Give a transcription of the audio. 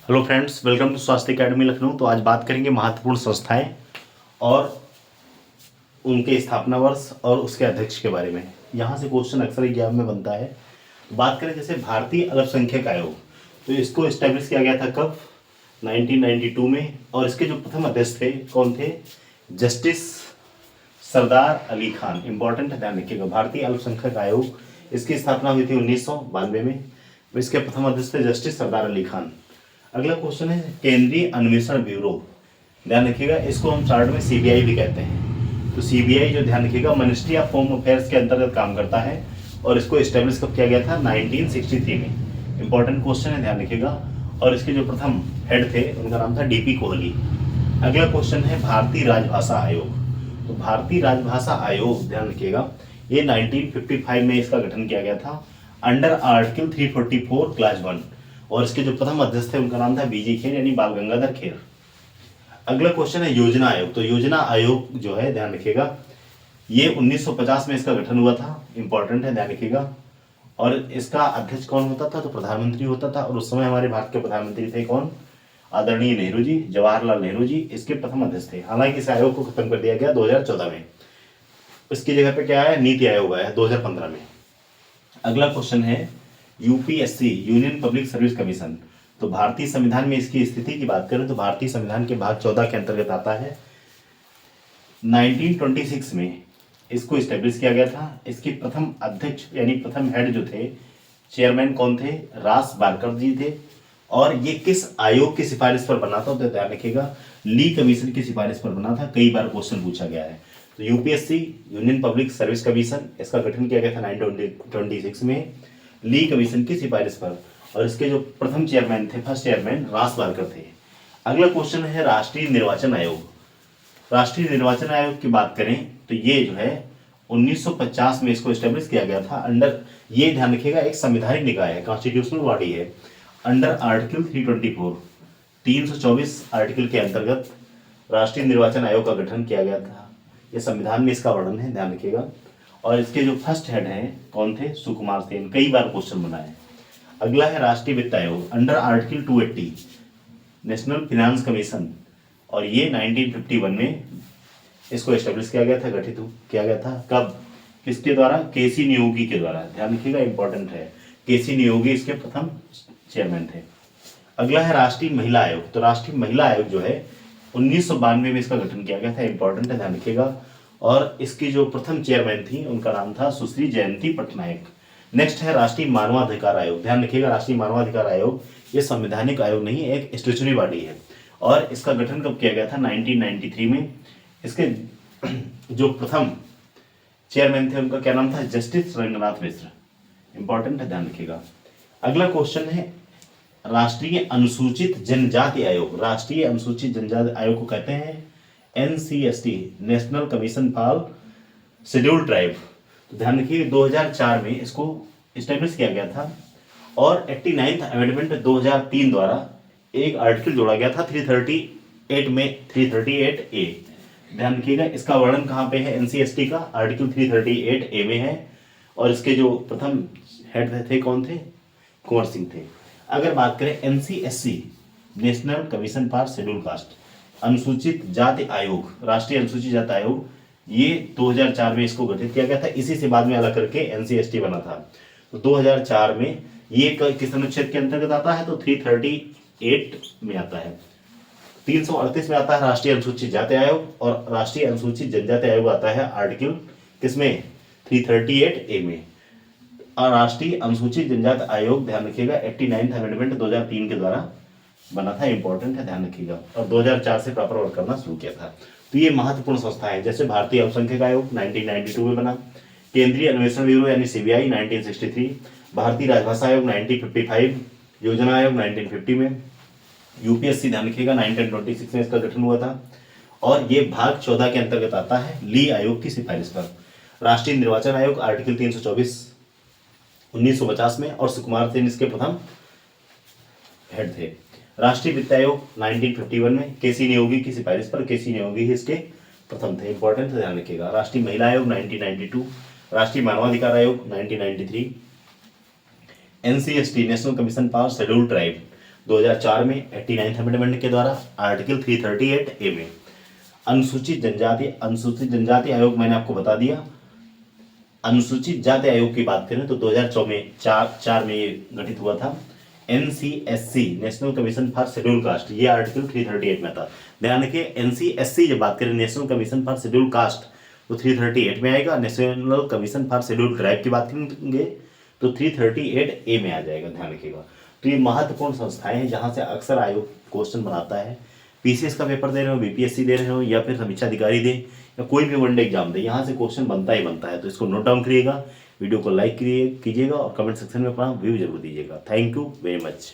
Hello friends, welcome to स्वास्थ्य academy Lucknow. तो आज बात करेंगे महत्वपूर्ण संस्थाएं और उनके स्थापना वर्ष और उसके अध्यक्ष के बारे में। यहाँ से क्वेश्चन अक्सर एग्जाम में बनता है। बात करें जैसे भारतीय अल्पसंख्यक आयोग, तो इसको इस्टेब्लिश किया गया था कब? 1992 में। और इसके जो प्रथम अध्यक्ष थे कौन थे? जस्टिस सरदार अली खान। इंपॉर्टेंट है, ध्यान रखिएगा। भारतीय अल्पसंख्यक आयोग, इसकी स्थापना हुई थी 1992 में। इसके प्रथम अध्यक्ष थे जस्टिस सरदार अली खान। अगला क्वेश्चन है केंद्रीय अन्वेषण ब्यूरो। ध्यान रखिएगा, इसको हम शॉर्ट में सीबीआई भी कहते हैं। तो सीबीआई जो, ध्यान रखिएगा, मिनिस्ट्री ऑफ होम अफेयर्स के अंतर्गत काम करता है और इसको एस्टेब्लिश कब किया गया था? 1963 में। इंपॉर्टेंट क्वेश्चन है, ध्यान रखिएगा। और इसके जो प्रथम हेड थे उनका नाम था डीपी कोहली। अगला क्वेश्चन है भारतीय राजभाषा आयोग। तो भारतीय राजभाषा आयोग, ध्यान रखिएगा, ये 1955 में इसका गठन किया गया था अंडर आर्टिकल 344 क्लास 1। और इसके जो प्रथम अध्यक्ष थे उनका नाम था बीजी खेर, यानी बाल गंगाधर खेर। अगला क्वेश्चन है योजना आयोग। तो योजना आयोग जो है, ध्यान रखिएगा, ये 1950 में इसका गठन हुआ था। इंपॉर्टेंट है, ध्यान रखिएगा। और इसका अध्यक्ष कौन होता था? तो प्रधानमंत्री होता था। और उस समय हमारे भारत के प्रधानमंत्री थे कौन? आदरणीय नेहरू जी, जवाहरलाल नेहरू जी इसके प्रथम अध्यक्ष थे। हालांकि इस आयोग को खत्म कर दिया गया 2014 में। इसकी जगह पे क्या है? नीति आयोग आया 2015 में। अगला क्वेश्चन है UPSC, union public service commission. तो भारतीय संविधान में इसकी स्थिति की बात करें तो भारतीय संविधान के भाग 14 के अंतर्गत आता है। 1926 में इसको स्टेब्लिश किया गया था। इसके प्रथम अध्यक्ष यानी प्रथम हेड जो थे, चेयरमैन कौन थे? रास बारकर जी थे। और ये किस आयोग की सिफारिश पर बना था? तो ध्यान रखिएगा, ली कमीशन की सिफारिश पर बना था। कई बार क्वेश्चन पूछा गया है। तो UPSC, union public service commission, इसका गठन किया गया था 1926 में ली कमीशन की सिफारिश पर। और इसके जो प्रथम चेयरमैन थे, फर्स्ट चेयरमैन रास बारकर थे। अगला क्वेश्चन है राष्ट्रीय निर्वाचन आयोग। राष्ट्रीय निर्वाचन आयोग की बात करें तो ये जो है 1950 में इसको एस्टेब्लिश किया गया था अंडर, ये ध्यान रखिएगा, एक संवैधानिक निकाय है, कॉन्स्टिट्यूशनल बॉडी है। अंडर आर्टिकल 324, 324 आर्टिकल के अंतर्गत राष्ट्रीय निर्वाचन आयोग का गठन किया गया था। ये संविधान में इसका वर्णन है, ध्यान रखिएगा। और इसके जो फर्स्ट हेड हैं कौन थे? सुकुमार सेन। कई बार क्वेश्चन बना है। अगला है राष्ट्रीय वित्त आयोग, under article 280 national finance commission. और ये 1951 में इसको एस्टेब्लिश किया गया था, गठित किया गया था। कब? किसके द्वारा? केसी नियोगी के द्वारा। ध्यान रखिएगा, इंपॉर्टेंट है, केसी नियोगी इसके प्रथम चेयरमैन थे। अगला है राष्ट्रीय महिला आयोग। तो राष्ट्रीय महिला आयोग जो है 1992 में इसका गठन किया गया था। इंपॉर्टेंट है, ध्यान रखिएगा। और इसकी जो प्रथम चेयरमैन थी उनका नाम था सुश्री जयंती पटनायक। नेक्स्ट है राष्ट्रीय मानवाधिकार आयोग। ध्यान रखिएगा, राष्ट्रीय मानवाधिकार आयोग ये संवैधानिक आयोग नहीं है, एक स्टेचुटरी बॉडी है। और इसका गठन कब किया गया था? 1993 में। इसके जो प्रथम चेयरमैन थे उनका क्या नाम था? जस्टिस रंगनाथ मिश्र। इंपॉर्टेंट है, ध्यान रखिएगा। अगला क्वेश्चन है राष्ट्रीय अनुसूचित जनजाति आयोग। राष्ट्रीय अनुसूचित जनजाति आयोग को कहते हैं ancestry, national commission for scheduled tribe. तो ध्यान रखिए 2004 में इसको स्टेब्लिश किया गया था। और 89th अमेंडमेंट 2003 द्वारा एक आर्टिकल जोड़ा गया था 338 में, 338 ए। ध्यान रखिएगा, इसका वर्णन कहाँ पे है? एनसीएसटी का आर्टिकल 338 ए में है। और इसके जो प्रथम हेड थे कौन थे? कुंवर सिंह थे। अगर बात करें NCSC, national commission for schedule caste, अनुसूचित जाति आयोग, राष्ट्रीय अनुसूचित जाति आयोग, ये 2004 में इसको गठित किया गया था। इसी से बाद में अलग करके एनसीएसटी बना था। तो 2004 में ये किस अनुच्छेद के अंतर्गत आता है? तो 338 में आता है। 338 में आता है राष्ट्रीय अनुसूचित जाति आयोग। और राष्ट्रीय अनुसूचित जनजाति आयोग आता है आर्टिकल किसमें? 338 ए में। और राष्ट्रीय अनुसूचित जनजाति आयोग, ध्यान रखिएगा, 89th अमेंडमेंट 2003 के द्वारा बना था। इंपॉर्टेंट है, ध्यान रखिएगा। और 2004 से प्रॉपर वर्क करना शुरू किया था। तो ये महत्वपूर्ण संस्था है। जैसे भारतीय अल्पसंख्यक आयोग 1992 में बना, केंद्रीय अन्वेषण ब्यूरो यानी सीबीआई 1963, भारतीय राजभाषा आयोग 1955, योजना आयोग 1950 में, यूपीएससी ध्यान रखिएगा 1926 में इसका गठन हुआ था। और ये भाग 14 के अंतर्गत आता है ली आयोग की सिफारिश पर। राष्ट्रीय निर्वाचन आयोग आर्टिकल 324 1950 में। और सुकुमार सेन इसके प्रथम हेड थे। राष्ट्रीय वित्त आयोग 1951 में केसी नियोगी की सिफारिश पर, केसी नियोगी ही इसके प्रथम थे। इंपॉर्टेंट ध्यान रखिएगा। राष्ट्रीय महिला आयोग 1992, राष्ट्रीय मानवाधिकार आयोग 1993, ancestry, national commission for scheduled tribe 2004 में 89th अमेंडमेंट के द्वारा आर्टिकल 338A में अनुसूचित जनजाति आयोग मैंने आपको बता दिया। अनुसूचित जाति आयोग की बात करें तो 2004 में चार में ये गठित हुआ था। NCSC national commission for schedule caste, ये आर्टिकल 338 में था। ध्यान रखिए NCSC जब बात करें national commission for schedule caste तो 338 में आएगा। National commission for schedule tribe की बात करेंगे तो 338A में आ जाएगा, ध्यान रखिएगा। तो ये महत्वपूर्ण संस्थाएं हैं जहां से अक्सर आयोग क्वेश्चन बनाता है। PCS का पेपर दे रहे हो, BPSC दे रहे हो या फिर समीक्षा अधिकारी दे या कोई भी वनडे एग्जाम दे, यहाँ से क्वेश्चन बनता ही बनता है। तो इसको नोट डाउन करिएगा, वीडियो को लाइक कीजिएगा और कमेंट सेक्शन में अपना व्यू जरूर दीजिएगा। Thank you very much.